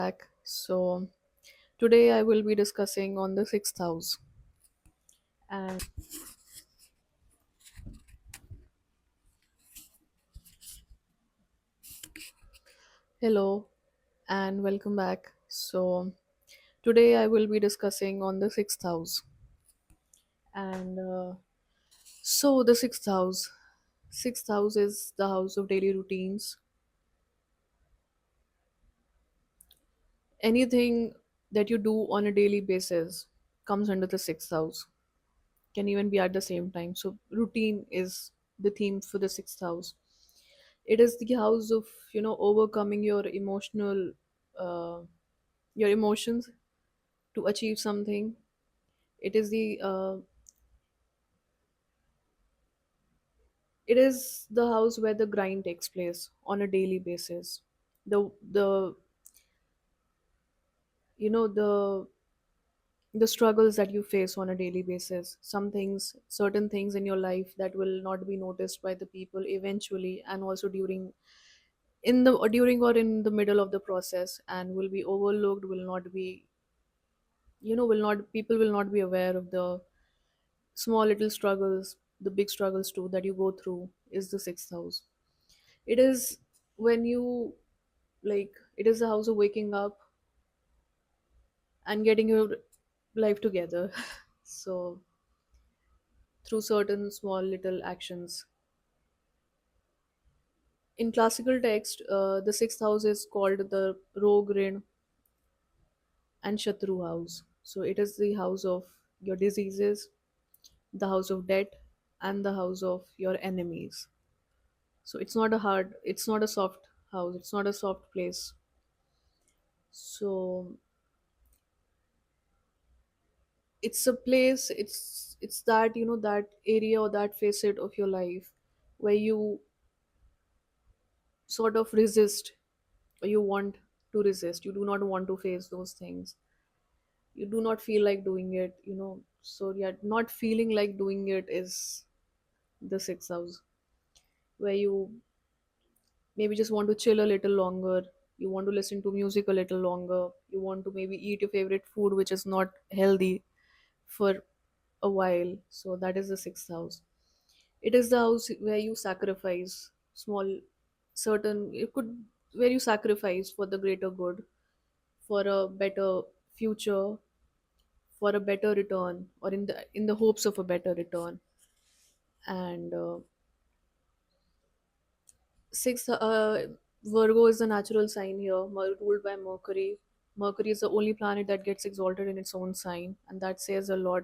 Back. So today I will be discussing on the sixth house. And hello and welcome back. So today I will be discussing on the sixth house. And so the sixth house is the house of daily routines. Anything that you do on a daily basis comes under the sixth house. Can even be at the same time. So routine is the theme for the sixth house. It is the house of overcoming uh, your emotions to achieve something. It is the house where the grind takes place on a daily basis. The you know the struggles that you face on a daily basis, certain things in your life that will not be noticed by the people eventually, and also during or in the middle of the process, and will be overlooked, will not be will not people will not be aware of the small little struggles, the big struggles too that you go through. Is the sixth house. It is when you it is the house of waking up and getting your life together. So through certain small little actions. In classical text, the sixth house is called the Rog, Rin, and Shatru house. So it is the house of your diseases, the house of debt, and the house of your enemies. So it's not a soft house, it's not a soft place. So it's a place, it's that that area or that facet of your life where you sort of resist, or you want to resist, you do not want to face those things, you do not feel like doing it. So yeah, not feeling like doing it is the sixth house, where you maybe just want to chill a little longer, you want to listen to music a little longer, you want to maybe eat your favorite food which is not healthy for a while. So that is the sixth house. It is the house where you sacrifice small certain it could where you sacrifice for the greater good, for a better future, for a better return, or in the hopes of a better return. And sixth, Virgo is the natural sign here, ruled by Mercury. Mercury is the only planet that gets exalted in its own sign, and that says a lot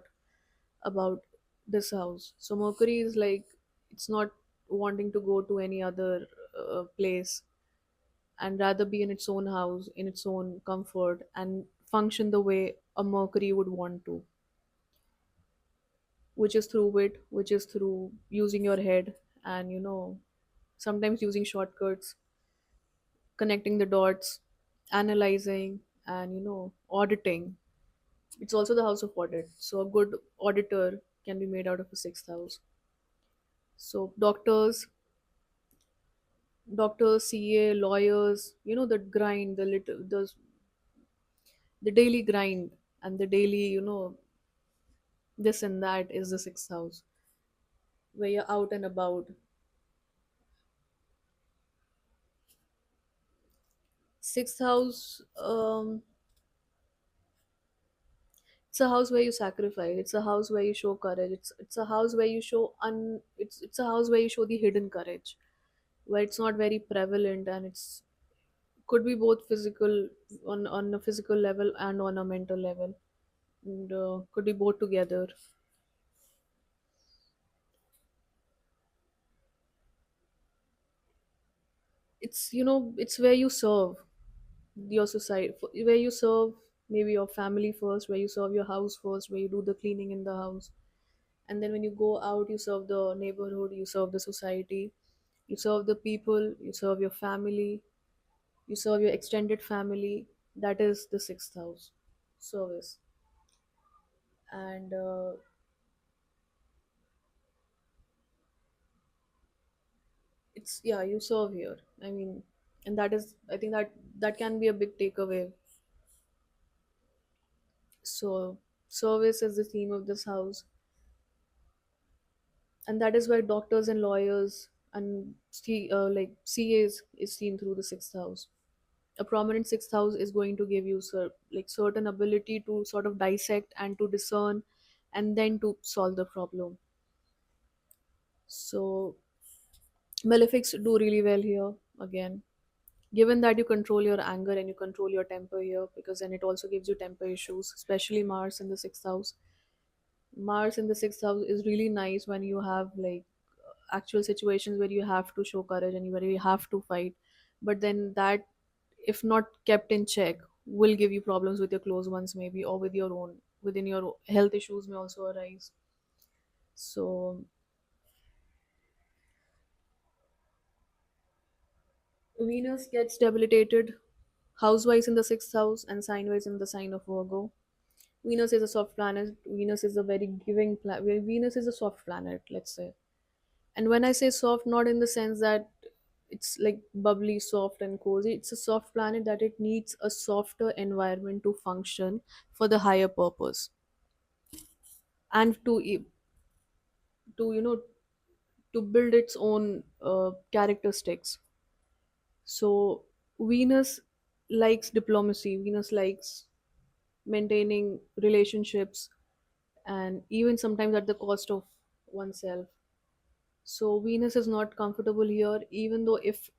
about this house. So Mercury is like, it's not wanting to go to any other place, and rather be in its own house, in its own comfort, and function the way a Mercury would want to, which is through wit, which is through using your head, and sometimes using shortcuts, connecting the dots, analyzing, and auditing. It's also the house of audit. So a good auditor can be made out of a sixth house. So doctors, CA, lawyers, the grind, the daily grind, and the daily, this and that is the sixth house, where you're out and about. Sixth house, it's a house where you sacrifice. It's a house where you show courage. It's a house where you show it's a house where you show the hidden courage, where it's not very prevalent, and it's could be both physical, on a physical level and on a mental level, and could be both together. It's where you serve your society, where you serve maybe your family first, where you serve your house first, where you do the cleaning in the house, and then when you go out, you serve the neighborhood, you serve the society, you serve the people, you serve your family, you serve your extended family. That is the sixth house service. And it's, yeah, you serve here, I mean, and that is, I think that can be a big takeaway So service is the theme of this house, and that is why doctors and lawyers and like CAs is seen through the sixth house. A prominent sixth house is going to give you like certain ability to sort of dissect and to discern and then to solve the problem. So malefics do really well here again, given that you control your anger and you control your temper here, because then it also gives you temper issues, especially Mars in the sixth house. Mars in the sixth house is really nice when you have like actual situations where you have to show courage and where you have to fight, but then that, if not kept in check, will give you problems with your close ones maybe, or with your own, within your health issues may also arise. So Venus gets debilitated house-wise in the sixth house and sign-wise in the sign of Virgo. Venus is a soft planet. Venus is a very giving planet. Venus is a soft planet, let's say. And when I say soft, not in the sense that it's like bubbly, soft, and cozy. It's a soft planet that it needs a softer environment to function for the higher purpose and to to build its own characteristics. So Venus likes diplomacy. Venus likes maintaining relationships, and even sometimes at the cost of oneself. So Venus is not comfortable here, even though if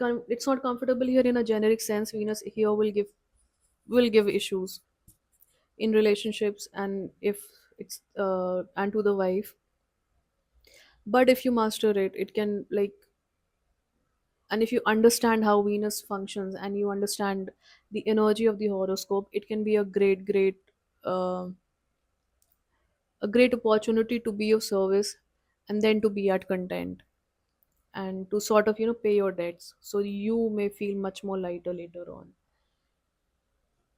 it's not comfortable here in a generic sense. Venus here will give issues in relationships, and if it's and to the wife. But if you master it, it can like, and if you understand how Venus functions and you understand the energy of the horoscope, it can be uh, a great opportunity to be of service, and then to be at content, and to sort of pay your debts, so you may feel much more lighter later on.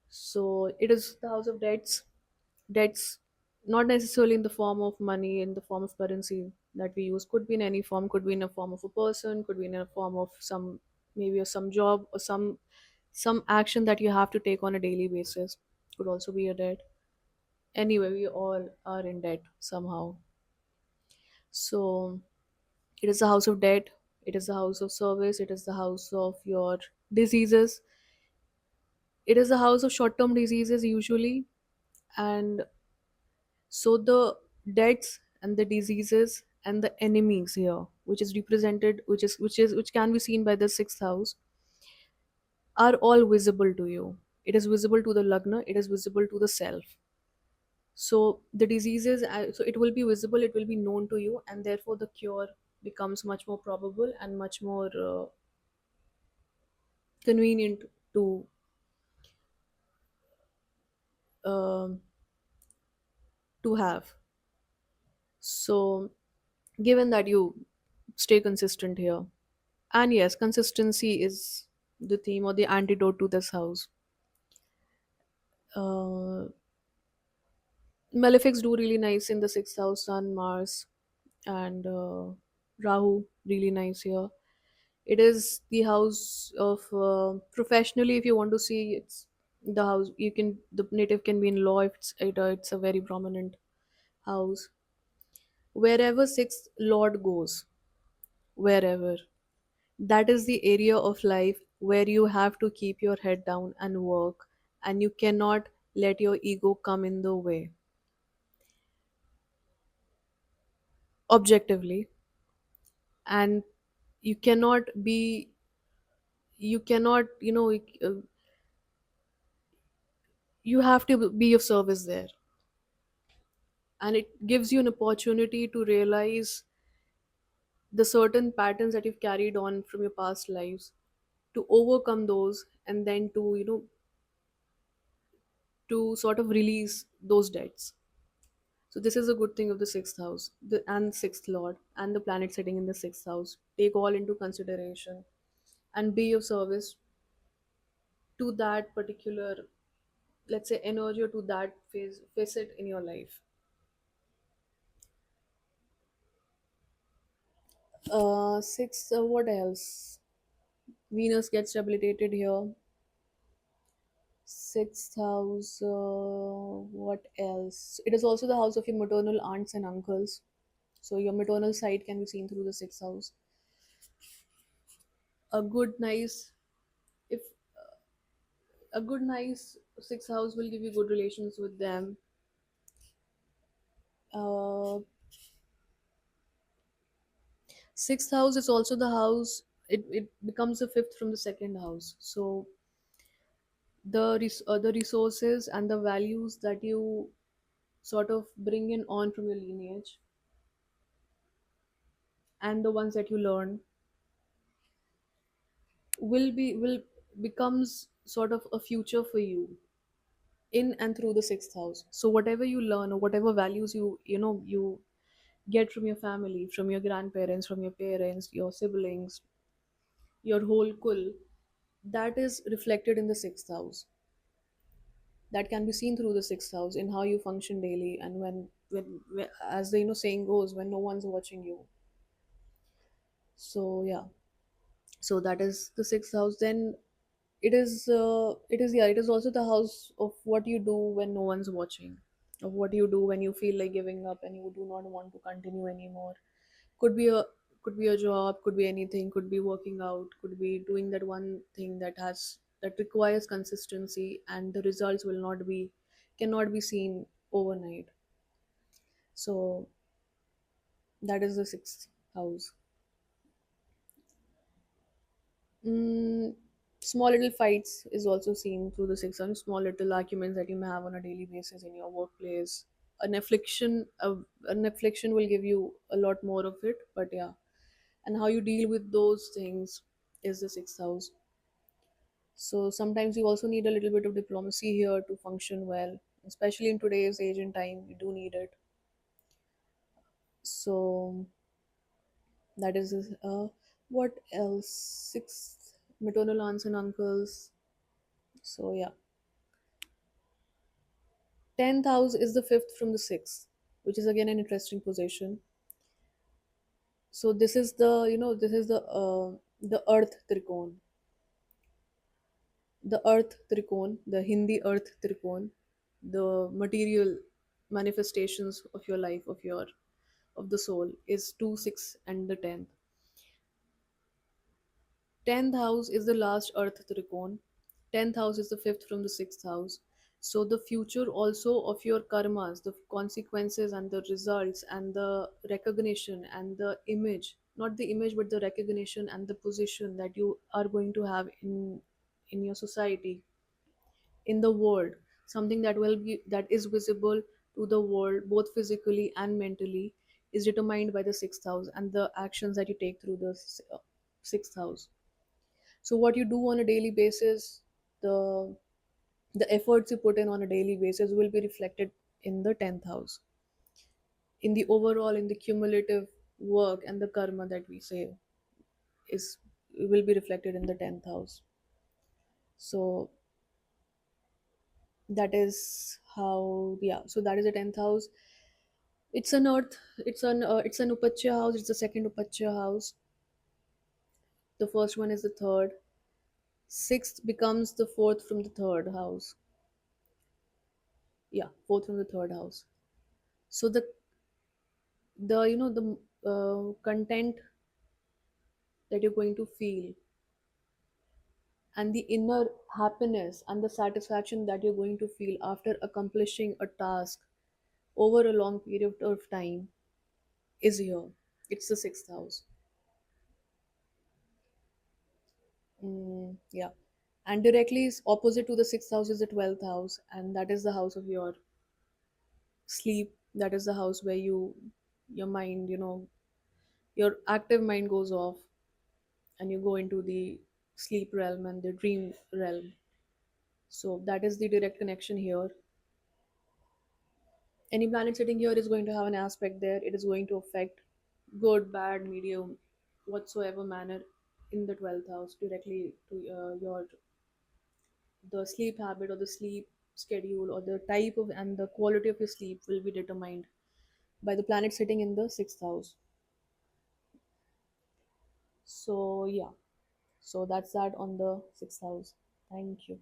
So it is the house of debts, not necessarily in the form of money, in the form of currency that we use, could be in any form, could be in a form of a person, could be in a form of some, maybe some job or some action that you have to take on a daily basis, could also be a debt. Anyway, we all are in debt somehow. So it is the house of debt, it is the house of service, it is the house of your diseases, it is the house of short term diseases usually. And so the debts and the diseases and the enemies here, which is represented, which can be seen by the sixth house, are all visible to you. It is visible to the lagna, it is visible to the self. So the diseases, so it will be visible, it will be known to you, and therefore the cure becomes much more probable and much more convenient to um, have. So given that you stay consistent here, and yes, consistency is the theme or the antidote to this house. uh, Malefics do really nice in the sixth house, Sun, Mars, and Rahu really nice here. It is the house of professionally, if you want to see, it's the house you can, the native can be in law if it's a very prominent house. Wherever sixth lord goes, wherever, that is the area of life where you have to keep your head down and work, and you cannot let your ego come in the way objectively. And you cannot be, you cannot, you have to be of service there. And it gives you an opportunity to realize the certain patterns that you've carried on from your past lives, to overcome those, and then to to sort of release those debts. So this is a good thing of the sixth house, and sixth lord, and the planet sitting in the sixth house. Take all into consideration and be of service to that particular, let's say, energy, or to that facet in your life. Six. What else? Venus gets debilitated here. Sixth house, what else? It is also the house of your maternal aunts and uncles. So your maternal side can be seen through the sixth house. A good, nice, if a good, nice sixth house will give you good relations with them. Uh, Sixth house is also the house. It becomes the fifth from the second house. So the resources and the values that you sort of bring in on from your lineage, and the ones that you learn will becomes sort of a future for you in and through the sixth house. So whatever you learn or whatever values you get from your family, from your grandparents, from your parents, your siblings, your whole kul, that is reflected in the sixth house. That can be seen through the sixth house in how you function daily, and when as the saying goes, when no one's watching you. So yeah, so that is the sixth house. Then it is also the house of what you do when no one's watching, of what you do when you feel like giving up and you do not want to continue anymore. Could be a could be a job, could be anything, could be working out, could be doing that one thing that requires consistency, and the results will not be cannot be seen overnight. So that is the sixth house. Mm, Small little fights is also seen through the sixth house. Small little arguments that you may have on a daily basis in your workplace. An affliction will give you a lot more of it, but yeah, and how you deal with those things is the sixth house. So sometimes you also need a little bit of diplomacy here to function well, especially in today's age and time. You do need it. So that is what else? Sixth, maternal aunts and uncles. So yeah, 10th house is the fifth from the sixth, which is again an interesting position. So this is the earth trikon, the Hindi earth trikon, the material manifestations of your life, of the soul, is 2, 6, and the 10th. 10th house is the last earth trikon. 10th house is the fifth from the sixth house. So the future also of your karmas, the consequences and the results and the recognition and the image, not the image but the recognition and the position that you are going to have in your society, in the world, something that is visible to the world both physically and mentally, is determined by the sixth house and the actions that you take through the sixth house. So what you do on a daily basis, the the efforts you put in on a daily basis will be reflected in the 10th house, in the overall, in the cumulative work and the karma that we say is will be reflected in the 10th house. So that is how, yeah, so that is the 10th house. It's an earth, it's an upachya house, it's the second upachya house. The first one is the third. Sixth becomes the fourth from the third house. Yeah, fourth from the third house. So the content that you're going to feel, and the inner happiness and the satisfaction that you're going to feel after accomplishing a task over a long period of time, is here. It's the sixth house. Yeah, and directly is opposite to the sixth house is the 12th house, and that is the house of your sleep. That is the house where your mind, your active mind goes off, and you go into the sleep realm and the dream realm. So that is the direct connection here. Any planet sitting here is going to have an aspect there. It is going to affect good, bad, medium, whatsoever manner in the 12th house directly to your the sleep habit or the sleep schedule or the type of and the quality of your sleep will be determined by the planet sitting in the sixth house. So yeah, so that's that on the sixth house. Thank you.